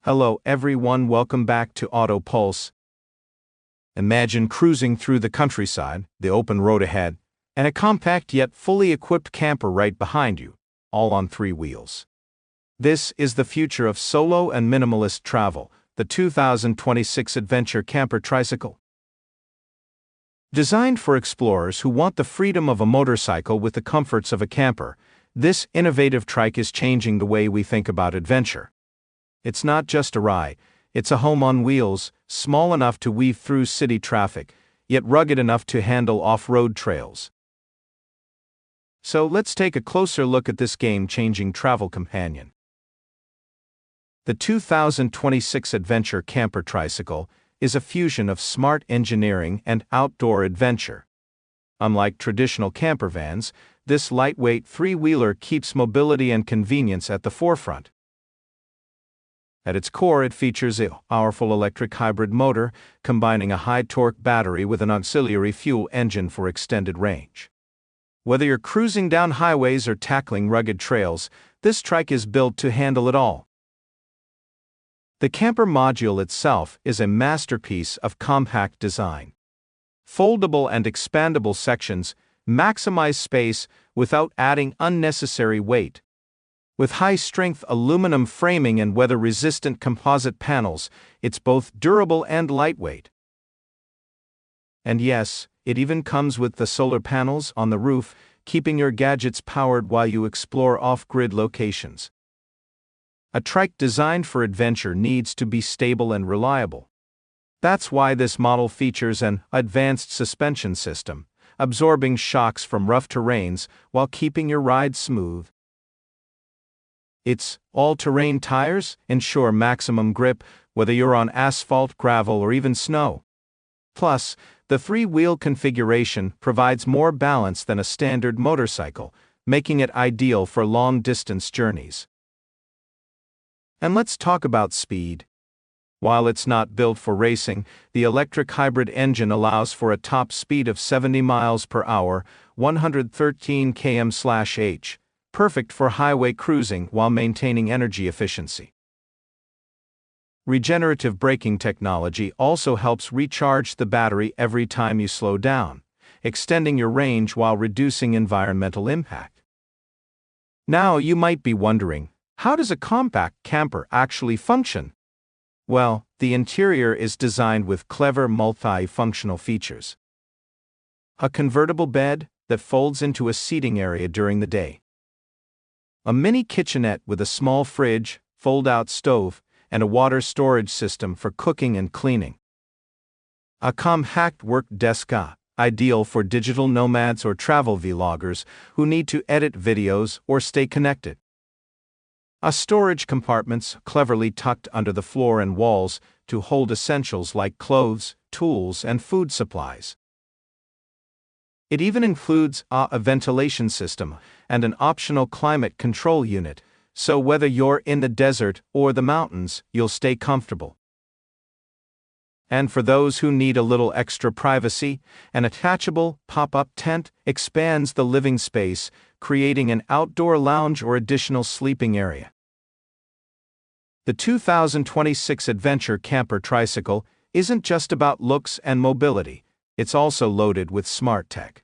Hello everyone, welcome back to Auto Pulse. Imagine cruising through the countryside, the open road ahead, and a compact yet fully equipped camper right behind you, all on three wheels. This is the future of solo and minimalist travel, the 2026 Adventure Camper Tricycle. Designed for explorers who want the freedom of a motorcycle with the comforts of a camper, this innovative trike is changing the way we think about adventure. It's not just a ride, it's a home on wheels, small enough to weave through city traffic, yet rugged enough to handle off-road trails. So let's take a closer look at this game-changing travel companion. The 2026 Adventure Camper Tricycle is a fusion of smart engineering and outdoor adventure. Unlike traditional camper vans, this lightweight three-wheeler keeps mobility and convenience at the forefront. At its core, it features a powerful electric hybrid motor, combining a high-torque battery with an auxiliary fuel engine for extended range. Whether you're cruising down highways or tackling rugged trails, this trike is built to handle it all. The camper module itself is a masterpiece of compact design. Foldable and expandable sections maximize space without adding unnecessary weight. With high-strength aluminum framing and weather-resistant composite panels, it's both durable and lightweight. And yes, it even comes with the solar panels on the roof, keeping your gadgets powered while you explore off-grid locations. A trike designed for adventure needs to be stable and reliable. That's why this model features an advanced suspension system, absorbing shocks from rough terrains while keeping your ride smooth. Its all-terrain tires ensure maximum grip, whether you're on asphalt, gravel, or even snow. Plus, the three-wheel configuration provides more balance than a standard motorcycle, making it ideal for long-distance journeys. And let's talk about speed. While it's not built for racing, the electric hybrid engine allows for a top speed of 70 miles per hour, 113 km/h. Perfect for highway cruising while maintaining energy efficiency. Regenerative braking technology also helps recharge the battery every time you slow down, extending your range while reducing environmental impact. Now you might be wondering, how does a compact camper actually function? Well, the interior is designed with clever multi-functional features. A convertible bed that folds into a seating area during the day. A mini kitchenette with a small fridge, fold-out stove, and a water storage system for cooking and cleaning. A compact work desk, ideal for digital nomads or travel vloggers who need to edit videos or stay connected. A storage compartments cleverly tucked under the floor and walls to hold essentials like clothes, tools, and food supplies. It even includes a ventilation system and an optional climate control unit, so whether you're in the desert or the mountains, you'll stay comfortable. And for those who need a little extra privacy, an attachable pop-up tent expands the living space, creating an outdoor lounge or additional sleeping area. The 2026 Adventure Camper Tricycle isn't just about looks and mobility, it's also loaded with smart tech.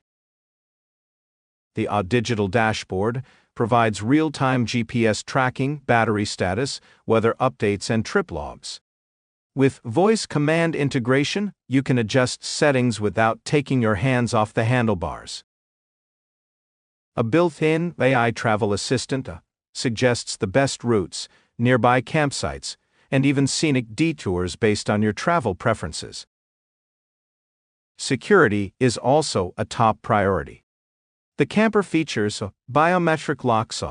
The digital dashboard provides real-time GPS tracking, battery status, weather updates, and trip logs. With voice command integration, you can adjust settings without taking your hands off the handlebars. A built-in AI travel assistant suggests the best routes, nearby campsites, and even scenic detours based on your travel preferences. Security is also a top priority. The camper features biometric locks,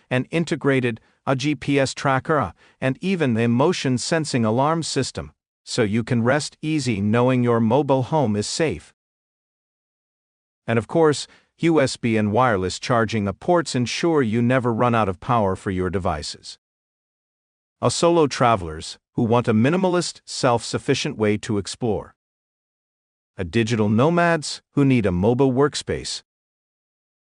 an integrated GPS tracker, and even a motion sensing alarm system, so you can rest easy knowing your mobile home is safe. And of course, USB and wireless charging ports ensure you never run out of power for your devices. Solo travelers who want a minimalist, self-sufficient way to explore. Digital nomads who need a mobile workspace.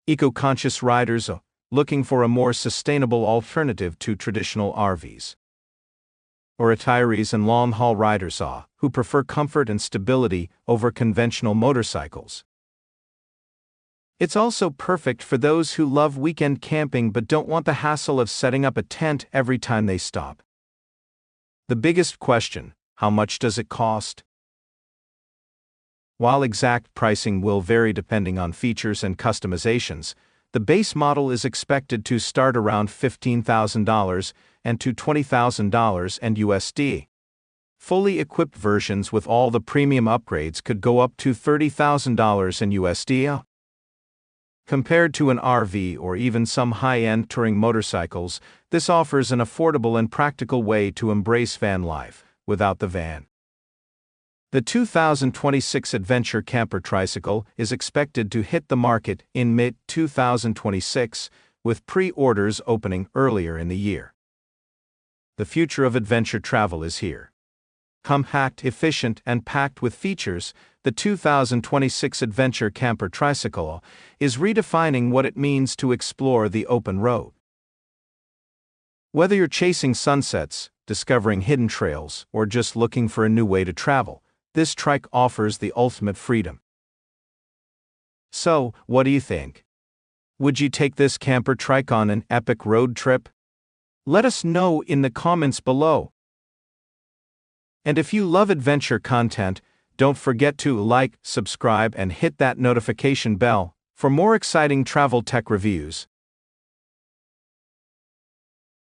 Eco-conscious riders looking for a more sustainable alternative to traditional RVs. or retirees and long-haul riders who prefer comfort and stability over conventional motorcycles. It's also perfect for those who love weekend camping but don't want the hassle of setting up a tent every time they stop. The biggest question: how much does it cost? While exact pricing will vary depending on features and customizations, the base model is expected to start around $15,000 and to $20,000 and USD. Fully equipped versions with all the premium upgrades could go up to $30,000 in USD. Compared to an RV or even some high-end touring motorcycles, this offers an affordable and practical way to embrace van life without the van. The 2026 Adventure Camper Tricycle is expected to hit the market in mid-2026, with pre-orders opening earlier in the year. The future of adventure travel is here. Compact, efficient, and packed with features, the 2026 Adventure Camper Tricycle is redefining what it means to explore the open road. Whether you're chasing sunsets, discovering hidden trails, or just looking for a new way to travel, this trike offers the ultimate freedom. So, what do you think? Would you take this camper trike on an epic road trip? Let us know in the comments below. And if you love adventure content, don't forget to like, subscribe, and hit that notification bell for more exciting travel tech reviews.